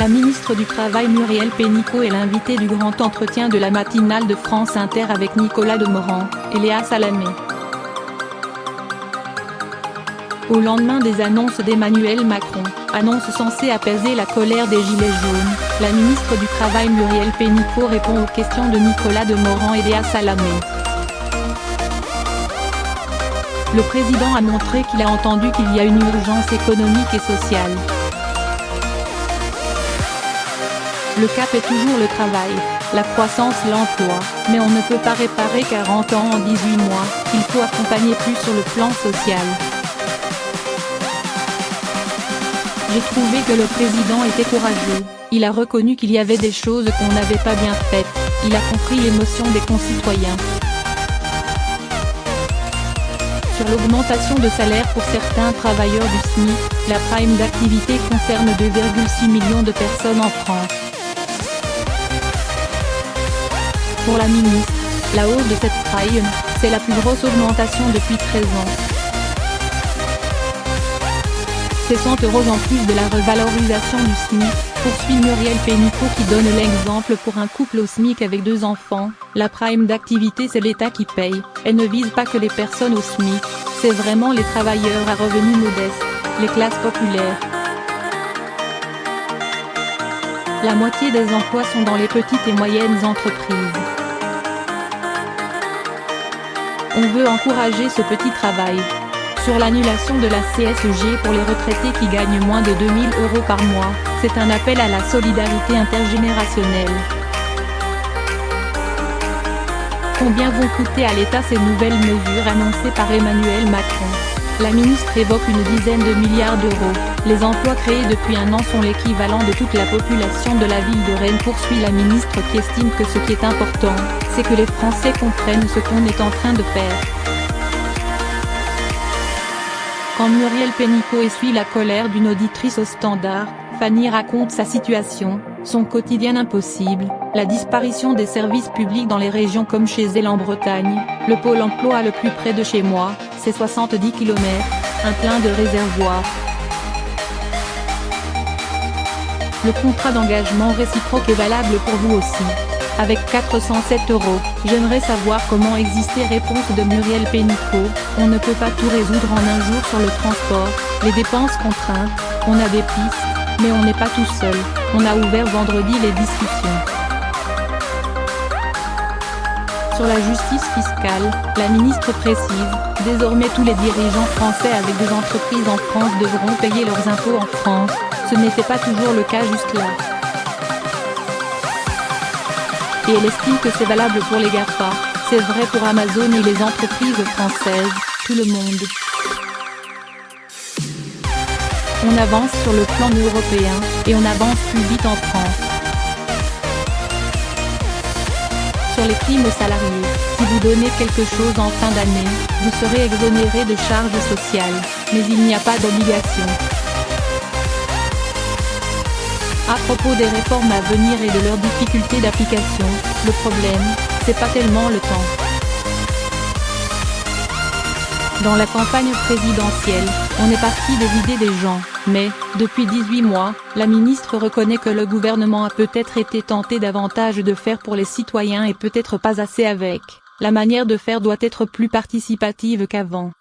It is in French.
La ministre du Travail Muriel Pénicaud est l'invitée du grand entretien de la matinale de France Inter avec Nicolas Demorand et Léa Salamé. Au lendemain des annonces d'Emmanuel Macron, annonce censée apaiser la colère des Gilets jaunes, la ministre du Travail Muriel Pénicaud répond aux questions de Nicolas Demorand et Léa Salamé. Le président a montré qu'il a entendu qu'il y a une urgence économique et sociale. Le cap est toujours le travail, la croissance, l'emploi, mais on ne peut pas réparer 40 ans en 18 mois, il faut accompagner plus sur le plan social. J'ai trouvé que le président était courageux, il a reconnu qu'il y avait des choses qu'on n'avait pas bien faites, il a compris l'émotion des concitoyens. Sur l'augmentation de salaire pour certains travailleurs du SMIC, la prime d'activité concerne 2,6 millions de personnes en France. Pour la ministre, la hausse de cette prime, c'est la plus grosse augmentation depuis 13 ans. C'est 100 € en plus de la revalorisation du SMIC, poursuit Muriel Pénicaud qui donne l'exemple pour un couple au SMIC avec 2 enfants, la prime d'activité c'est l'État qui paye, elle ne vise pas que les personnes au SMIC, c'est vraiment les travailleurs à revenus modestes, les classes populaires. La moitié des emplois sont dans les petites et moyennes entreprises. On veut encourager ce petit travail. Sur l'annulation de la CSG pour les retraités qui gagnent moins de 2 000 € par mois, c'est un appel à la solidarité intergénérationnelle. Combien vont coûter à l'État ces nouvelles mesures annoncées par Emmanuel Macron? La ministre évoque une dizaine de milliards d'euros. Les emplois créés depuis un an sont l'équivalent de toute la population de la ville de Rennes, poursuit la ministre qui estime que ce qui est important, c'est que les Français comprennent ce qu'on est en train de faire. Quand Muriel Pénicaud essuie la colère d'une auditrice au Standard, Fanny raconte sa situation, son quotidien impossible, la disparition des services publics dans les régions comme chez elle en Bretagne, le pôle emploi le plus près de chez moi, c'est 70 km, un plein de réservoirs. Le contrat d'engagement réciproque est valable pour vous aussi. Avec 407 €, j'aimerais savoir comment exister. Réponse de Muriel Pénicaud, on ne peut pas tout résoudre en un jour sur le transport, les dépenses contraintes, on a des pistes, mais on n'est pas tout seul, on a ouvert vendredi les discussions. Sur la justice fiscale, la ministre précise, désormais tous les dirigeants français avec des entreprises en France devront payer leurs impôts en France, ce n'était pas toujours le cas jusque-là. Et elle estime que c'est valable pour les GAFA, c'est vrai pour Amazon et les entreprises françaises, tout le monde. On avance sur le plan européen, et on avance plus vite en France. Sur les primes aux salariés, si vous donnez quelque chose en fin d'année, vous serez exonéré de charges sociales, mais il n'y a pas d'obligation. À propos des réformes à venir et de leurs difficultés d'application, le problème, c'est pas tellement le temps. Dans la campagne présidentielle, on est parti des idées des gens, mais, depuis 18 mois, la ministre reconnaît que le gouvernement a peut-être été tenté davantage de faire pour les citoyens et peut-être pas assez avec. La manière de faire doit être plus participative qu'avant.